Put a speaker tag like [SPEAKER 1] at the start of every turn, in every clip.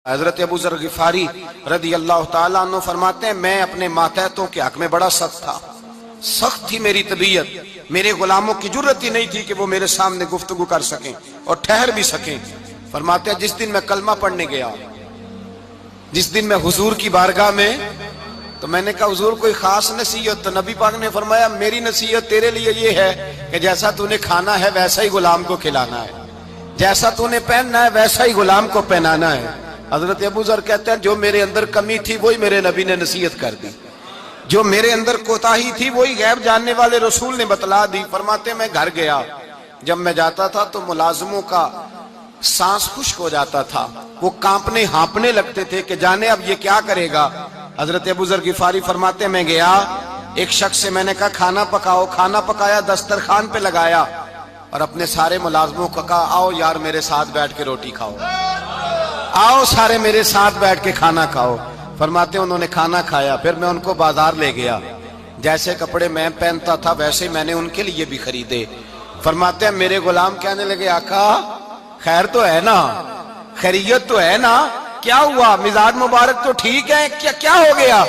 [SPEAKER 1] حضرت ابو ذر غفاری رضی اللہ تعالیٰ عنہ فرماتے ہیں میں اپنے ماتحتوں کے حق میں بڑا سخت تھا، سخت تھی میری طبیعت، میرے غلاموں کی جرت ہی نہیں تھی کہ وہ میرے سامنے گفتگو کر سکیں اور ٹھہر بھی سکیں۔ فرماتے ہیں جس دن میں کلمہ پڑھنے گیا، جس دن میں حضور کی بارگاہ میں، تو میں نے کہا حضور کوئی خاص نصیحت؟ تو نبی پاک نے فرمایا میری نصیحت تیرے لیے یہ ہے کہ جیسا تو نے کھانا ہے ویسا ہی غلام کو کھلانا ہے، جیسا تو نے پہننا ہے ویسا ہی غلام کو پہنانا ہے۔ حضرت ابو ذر کہتے ہیں جو میرے اندر کمی تھی وہی میرے نبی نے نصیحت کر دی، جو میرے اندر کوتاہی تھی وہی غیب جاننے والے رسول نے بتلا دی۔ فرماتے ہیں میں گھر گیا، جب میں جاتا تھا تو ملازموں کا سانس خشک ہو جاتا تھا، وہ کانپنے ہانپنے لگتے تھے کہ جانے اب یہ کیا کرے گا۔ حضرت ابو ذر غفاری فرماتے ہیں میں گیا، ایک شخص سے میں نے کہا کھانا پکاؤ، کھانا پکایا، دسترخوان پہ لگایا اور اپنے سارے ملازموں کو کہا آؤ یار میرے ساتھ بیٹھ کے روٹی کھاؤ، آؤ سارے میرے ساتھ بیٹھ کے کھانا کھاؤ۔ فرماتے ہیں انہوں نے کھانا کھایا، پھر میں ان کو بازار لے گیا، جیسے کپڑے میں پہنتا تھا ویسے میں نے ان کے لیے بھی خریدے۔ فرماتے ہیں میرے غلام کہنے لگے آقا خیر تو ہے نا، خیریت تو ہے نا، کیا ہوا؟ مزاج مبارک تو ٹھیک ہے، کیا ہو گیا؟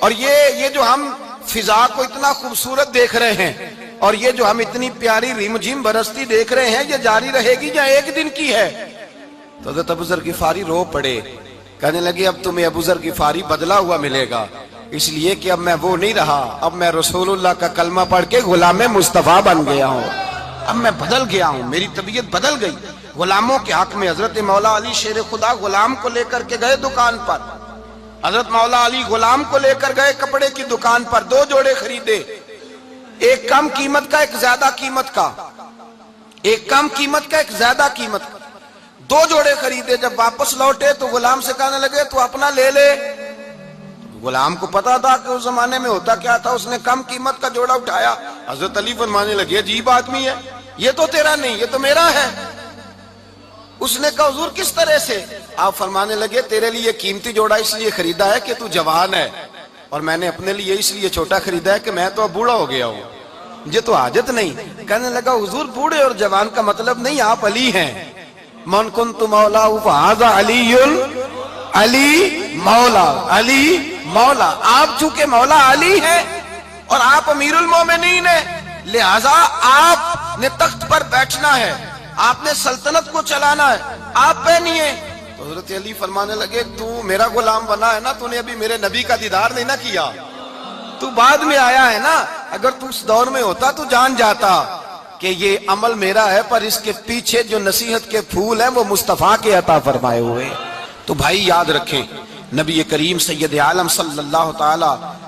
[SPEAKER 1] اور یہ جو ہم فضا کو اتنا خوبصورت دیکھ رہے ہیں اور یہ جو ہم اتنی پیاری ریم جھیم برستی دیکھ رہے ہیں، یہ جاری رہے گی یا ایک دن کی ہے؟ تو حضرت ابو ذر غفاری رو پڑے، کہنے لگے اب تمہیں ابو ذر غفاری بدلا ہوا ملے گا، اس لیے کہ اب میں وہ نہیں رہا، اب میں رسول اللہ کا کلمہ پڑھ کے غلام مصطفیٰ بن گیا ہوں، اب میں بدل گیا ہوں، میری طبیعت بدل گئی۔ غلاموں کے حق میں حضرت مولا علی شیر خدا غلام کو لے کر کے گئے دکان پر، حضرت مولا علی غلام کو لے کر گئے کپڑے کی دکان پر، 2 جوڑے خریدے، ایک کم قیمت کا ایک زیادہ قیمت کا، ایک کم قیمت کا ایک زیادہ قیمت کا، 2 جوڑے خریدے۔ جب واپس لوٹے تو غلام سے کہنے لگے تو اپنا لے لے۔ غلام کو پتا تھا کہ اس زمانے میں ہوتا کیا تھا، اس نے کم قیمت کا جوڑا اٹھایا۔ حضرت علی فرمانے لگے عجیب آدمی ہے، یہ تو تیرا نہیں، یہ تو میرا ہے۔ اس نے کہا حضور کس طرح سے؟ آپ فرمانے لگے تیرے لیے قیمتی جوڑا اس لیے خریدا ہے کہ تو جوان ہے، اور میں نے اپنے لیے اس لیے چھوٹا خریدا ہے کہ میں تو اب بوڑھا ہو گیا ہوں، مجھے تو حاجت نہیں۔ کہنے لگا حضور بوڑھے اور جوان کا مطلب نہیں، آپ علی ہیں، من کنت مولا فہذا علی علی مولا، علی مولا، آپ چونکہ مولا علی ہیں اور آپ امیر المومنین ہیں، لہذا آپ نے تخت پر بیٹھنا ہے، آپ نے سلطنت کو چلانا ہے، آپ پہنیے۔ تو حضرت علی فرمانے لگے تو میرا غلام بنا ہے نا، تو نے ابھی میرے نبی کا دیدار نہیں نہ کیا، تو بعد میں آیا ہے نا، اگر تو اس دور میں ہوتا تو جان جاتا کہ یہ عمل میرا ہے، پر اس کے پیچھے جو نصیحت کے پھول ہیں وہ مصطفیٰ کے عطا فرمائے ہوئے۔ تو بھائی یاد رکھیں نبی کریم سید عالم صلی اللہ تعالی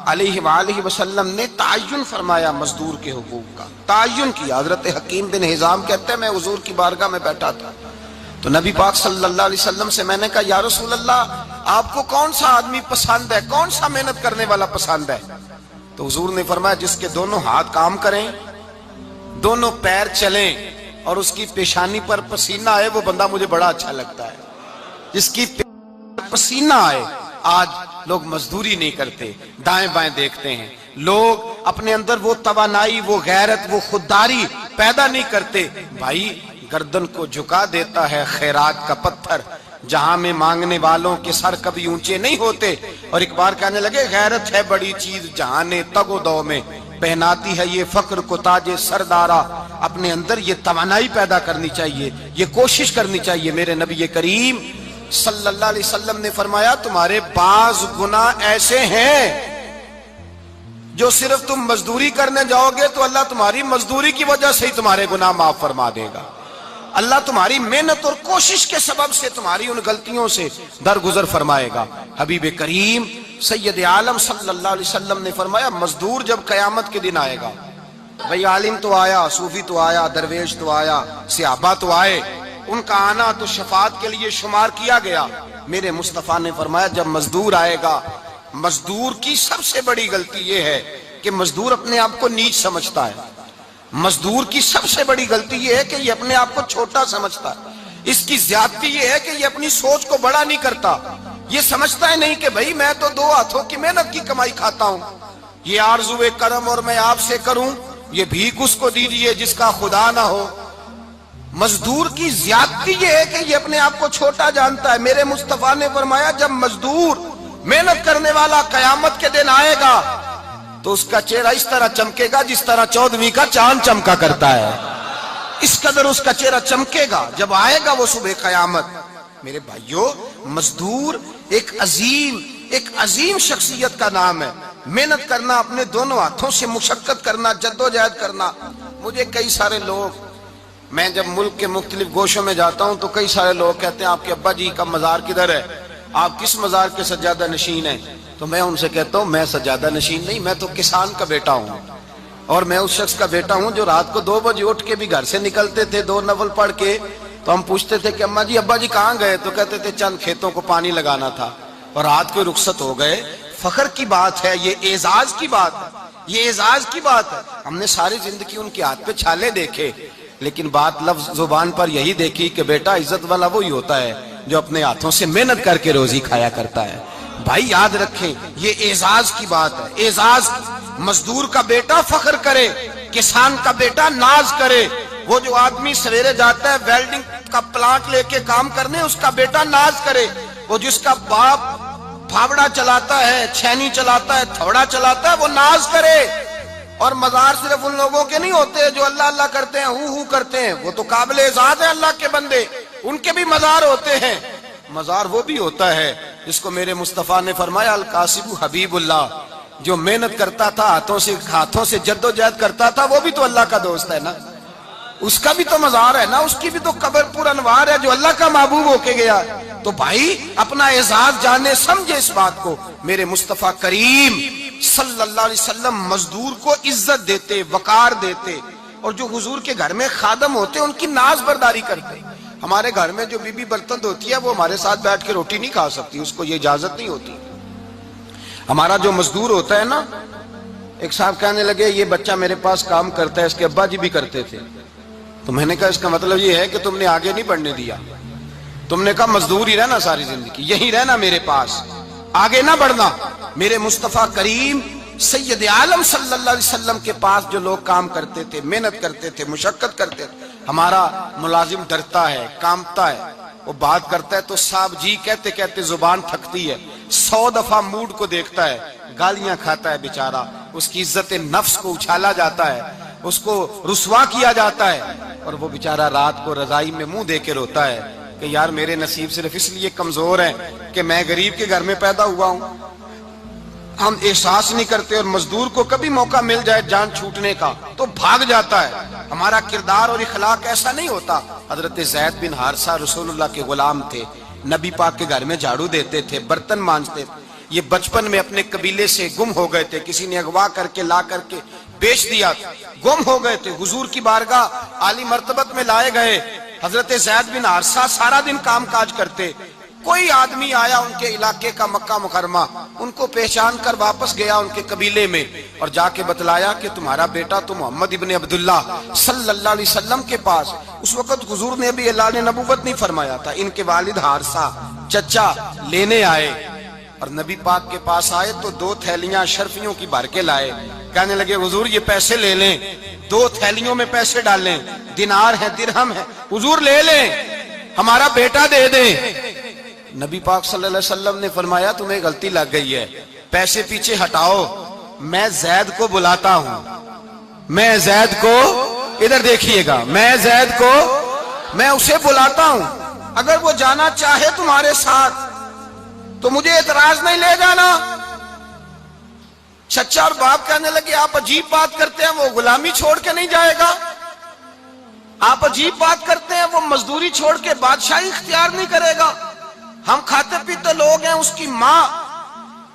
[SPEAKER 1] علیہ وآلہ وسلم نے تعین فرمایا مزدور کے حقوق کا، تعین کیا۔ حضرت حکیم بن حزام کہتے ہیں میں حضور کی بارگاہ میں بیٹھا تھا تو نبی پاک صلی اللہ علیہ وسلم سے میں نے کہا یا رسول اللہ آپ کو کون سا آدمی پسند ہے، کون سا محنت کرنے والا پسند ہے؟ تو حضور نے فرمایا جس کے دونوں ہاتھ کام کریں، دونوں پیر چلیں اور اس کی پیشانی پر پسینہ آئے، وہ بندہ مجھے بڑا اچھا لگتا ہے۔ جس کی پسینہ آئے، آج لوگ مزدوری نہیں کرتے، دائیں بائیں دیکھتے ہیں، لوگ اپنے اندر وہ توانائی، وہ غیرت، وہ خودداری پیدا نہیں کرتے۔ بھائی گردن کو جھکا دیتا ہے خیرات کا پتھر، جہاں میں مانگنے والوں کے سر کبھی اونچے نہیں ہوتے۔ اور ایک بار کہنے لگے غیرت ہے بڑی چیز جہان تگ و دو میں، پہناتی ہے یہ فقر کو تاج سردارا۔ اپنے اندر یہ توانائی پیدا کرنی چاہیے، یہ کوشش کرنی چاہیے۔ میرے نبی کریم صلی اللہ علیہ وسلم نے فرمایا تمہارے بعض گناہ ایسے ہیں جو صرف تم مزدوری کرنے جاؤ گے تو اللہ تمہاری مزدوری کی وجہ سے ہی تمہارے گناہ معاف فرما دے گا، اللہ تمہاری محنت اور کوشش کے سبب سے تمہاری ان غلطیوں سے درگزر فرمائے گا۔ حبیب کریم سید عالم صلی اللہ علیہ وسلم نے فرمایا مزدور جب قیامت کے دن آئے گا، بھئی عالم تو آیا، صوفی تو آیا، درویش تو آیا، صحابہ تو آئے، ان کا آنا تو شفاعت کے لیے شمار کیا گیا۔ میرے مصطفیٰ نے فرمایا جب مزدور آئے گا، مزدور کی سب سے بڑی غلطی یہ ہے کہ مزدور اپنے آپ کو نیچ سمجھتا ہے، مزدور کی سب سے بڑی غلطی یہ ہے کہ یہ اپنے آپ کو چھوٹا سمجھتا ہے، اس کی زیادتی یہ ہے کہ یہ اپنی سوچ کو بڑا نہیں کرتا، یہ سمجھتا ہے نہیں کہ بھئی میں تو 2 ہاتھوں کی محنت کی کمائی کھاتا ہوں، یہ آرزو کرم اور میں آپ سے کروں، یہ بھیک اس کو دیجئے جس کا خدا نہ ہو۔ مزدور کی زیادتی یہ ہے کہ یہ اپنے آپ کو چھوٹا جانتا ہے. میرے مصطفیٰ نے فرمایا جب مزدور محنت کرنے والا قیامت کے دن آئے گا تو اس کا چہرہ اس طرح چمکے گا جس طرح 14ویں کا چاند چمکا کرتا ہے. اس قدر اس کا چہرہ چمکے گا جب آئے گا وہ صبح قیامت. میرے بھائیوں، مزدور ایک عظیم شخصیت کا نام ہے. محنت کرنا، اپنے دونوں ہاتھوں سے مشقت کرنا، جدوجہد کرنا. مجھے کئی سارے لوگ، میں جب ملک کے مختلف گوشوں میں جاتا ہوں تو کئی سارے لوگ کہتے ہیں آپ کے ابا جی کا مزار کدھر ہے، آپ کس مزار کے سجادہ نشین ہیں؟ تو میں ان سے کہتا ہوں میں سجادہ نشین نہیں، میں تو کسان کا بیٹا ہوں. اور میں اس شخص کا بیٹا ہوں جو رات کو 2 بجے اٹھ کے بھی گھر سے نکلتے تھے 2 نفل پڑھ کے. تو ہم پوچھتے تھے کہ اماں جی ابا جی کہاں گئے؟ تو کہتے تھے چند کھیتوں کو پانی لگانا تھا اور رات کو رخصت ہو گئے. فخر کی بات ہے، یہ اعزاز کی بات ہے، یہ اعزاز کی بات ہے. ہم نے ساری زندگی ان کے ہاتھ پہ چھالے دیکھے لیکن بات لفظ زبان پر یہی دیکھی کہ بیٹا عزت والا وہی ہوتا ہے جو اپنے ہاتھوں سے محنت کر کے روزی کھایا کرتا ہے. بھائی یاد رکھیں یہ اعزاز کی بات ہے. اعزاز، مزدور کا بیٹا فخر کرے، کسان کا بیٹا ناز کرے. وہ جو آدمی سویرے جاتا ہے ویلڈنگ کا پلانٹ لے کے کام کرنے، اس کا بیٹا ناز کرے. وہ جس کا باپ پھاوڑا چلاتا ہے، چھینی چلاتا ہے، تھوڑا چلاتا ہے، وہ ناز کرے. اور مزار صرف ان لوگوں کے نہیں ہوتے جو اللہ اللہ کرتے ہیں، ہو کرتے ہیں. وہ تو قابل اعزاز ہے اللہ کے بندے، ان کے بھی مزار ہوتے ہیں. مزار وہ بھی ہوتا ہے جس کو میرے مصطفیٰ نے فرمایا القاسب حبیب اللہ، جو محنت کرتا تھا، ہاتھوں سے جدوجہد کرتا تھا، وہ بھی تو اللہ کا دوست ہے نا. اس کا بھی تو مزار ہے نا، اس کی بھی تو قبر پر انوار ہے جو اللہ کا محبوب ہو کے گیا. تو بھائی اپنا اعزاز جانے، سمجھے اس بات کو. میرے مصطفیٰ کریم صلی اللہ علیہ وسلم مزدور کو عزت دیتے، وقار دیتے. اور جو حضور کے گھر میں خادم ہوتے ان کی ناز برداری کرتے. ہمارے گھر میں جو بی بی برتن دھوتی ہے وہ ہمارے ساتھ بیٹھ کے روٹی نہیں کھا سکتی، اس کو یہ اجازت نہیں ہوتی. ہمارا جو مزدور ہوتا ہے نا، ایک صاحب کہنے لگے یہ بچہ میرے پاس کام کرتا ہے، اس کے ابا جی بھی کرتے تھے. تو میں نے کہا اس کا مطلب یہ ہے کہ تم نے آگے نہیں بڑھنے دیا. تم نے کہا مزدور ہی رہنا ساری زندگی، یہی رہنا میرے پاس، آگے نہ بڑھنا. میرے مصطفیٰ کریم سید عالم صلی اللہ علیہ وسلم کے پاس جو لوگ کام کرتے تھے، محنت کرتے تھے، مشقت کرتے تھے. ہمارا ملازم ڈرتا ہے، کامتا ہے، وہ بات کرتا ہے تو صاحب جی کہتے کہتے زبان تھکتی ہے. 100 دفعہ موڈ کو دیکھتا ہے، گالیاں کھاتا ہے بیچارہ. اس کی عزت نفس کو اچھالا جاتا ہے، اس کو رسوا کیا جاتا ہے. اور وہ بیچارہ رات کو رضائی میں منہ دے کے روتا ہے کہ یار میرے نصیب صرف اس لیے کمزور ہیں کہ میں غریب کے گھر میں پیدا ہوا ہوں. ہم احساس نہیں کرتے. اور مزدور کو کبھی موقع مل جائے جان چھوٹنے کا تو بھاگ جاتا ہے. ہمارا کردار اور اخلاق ایسا نہیں ہوتا. حضرت زید بن حارثہ رسول اللہ کے غلام تھے، نبی پاک کے گھر میں جھاڑو دیتے تھے، برتن مانجتے تھے. یہ بچپن میں اپنے قبیلے سے گم ہو گئے تھے، کسی نے اغوا کر کے لا کر کے بیچ دیا، گم ہو گئے تھے. حضور کی بارگاہ عالی مرتبت میں لائے گئے. حضرت زید بن حارثہ سارا دن کام کاج کرتے. کوئی آدمی آیا ان کے علاقے کا، مکہ مکرمہ، ان کو پہچان کر واپس گیا ان کے قبیلے میں اور جا کے بتلایا کہ تمہارا بیٹا تو محمد ابن عبداللہ صلی اللہ علیہ وسلم کے پاس. اس وقت حضور نے بھی اعلان نبوت نہیں فرمایا تھا. ان کے والد حارثہ چچا لینے آئے اور نبی پاک کے پاس آئے تو 2 تھیلیاں اشرفیوں کی بھر کے لائے. کہنے لگے حضور یہ پیسے لے لیں، 2 تھیلیوں میں پیسے ڈالیں، دینار ہے، درہم ہے، حضور لے لیں، ہمارا بیٹا دے دیں. نبی پاک صلی اللہ علیہ وسلم نے فرمایا تمہیں غلطی لگ گئی ہے، پیسے پیچھے ہٹاؤ، میں زید کو بلاتا ہوں. میں زید کو، ادھر دیکھیے گا، میں زید کو، میں اسے بلاتا ہوں. اگر وہ جانا چاہے تمہارے ساتھ تو مجھے اعتراض نہیں، لے جانا. چچا اور باپ کہنے لگے آپ عجیب بات کرتے ہیں، وہ غلامی چھوڑ کے نہیں جائے گا. آپ عجیب بات کرتے ہیں، وہ مزدوری چھوڑ کے بادشاہی اختیار نہیں کرے گا. ہم کھاتے پیتے لوگ ہیں، اس کی ماں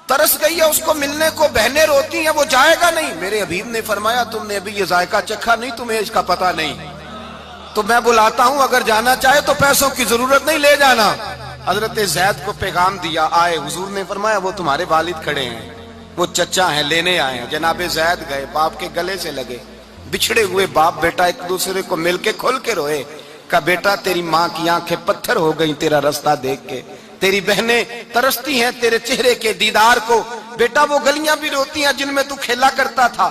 [SPEAKER 1] ترس گئی ہے اس کو ملنے کو، بہنیں روتی ہیں، وہ جائے گا نہیں. میرے حبیب نے فرمایا تم نے ابھی یہ ذائقہ چکھا نہیں، تمہیں اس کا پتہ نہیں. تو میں بلاتا ہوں، اگر جانا چاہے تو پیسوں کی ضرورت نہیں، لے جانا. حضرت زید کو پیغام دیا، آئے. حضور نے فرمایا وہ تمہارے والد کھڑے ہیں، وہ چچا ہیں، لینے آئے ہیں. جناب زید گئے، باپ کے گلے سے لگے. بچھڑے ہوئے باپ بیٹا ایک دوسرے کو مل کے کھل کے روئے. کہا بیٹا تیری ماں کی آنکھیں پتھر ہو گئیں تیرا رستہ دیکھ کے، تیری بہنیں ترستی ہیں تیرے چہرے کے دیدار کو. بیٹا وہ گلیاں بھی روتی ہیں جن میں تو کھیلا کرتا تھا،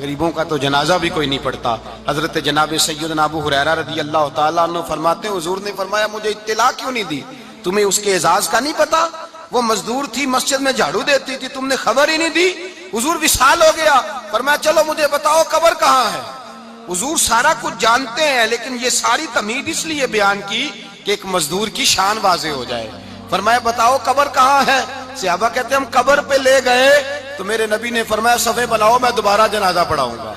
[SPEAKER 1] غریبوں کا تو جنازہ بھی کوئی نہیں پڑھتا۔ حضرت جناب سیدنا ابو ہریرہ رضی اللہ تعالیٰ عنہ فرماتے ہیں حضور نے فرمایا مجھے اطلاع کیوں نہیں دی؟ تمہیں اس کے اعزاز کا نہیں پتا؟ وہ مزدور تھی مسجد میں جھاڑو دیتی تھی، تم نے خبر ہی نہیں دی؟ حضور وصال ہو گیا، فرمایا چلو مجھے بتاؤ قبر کہاں ہے؟ حضور سارا کچھ جانتے ہیں، لیکن یہ ساری تمہید اس لیے بیان کی کہ ایک مزدور کی شان واضح ہو جائے۔ فرمایا بتاؤ قبر کہاں ہے؟ صحابہ کہتے ہیں ہم قبر پہ لے گئے تو میرے نبی نے فرمایا صفے بناؤ میں دوبارہ جنازہ پڑھاؤں گا۔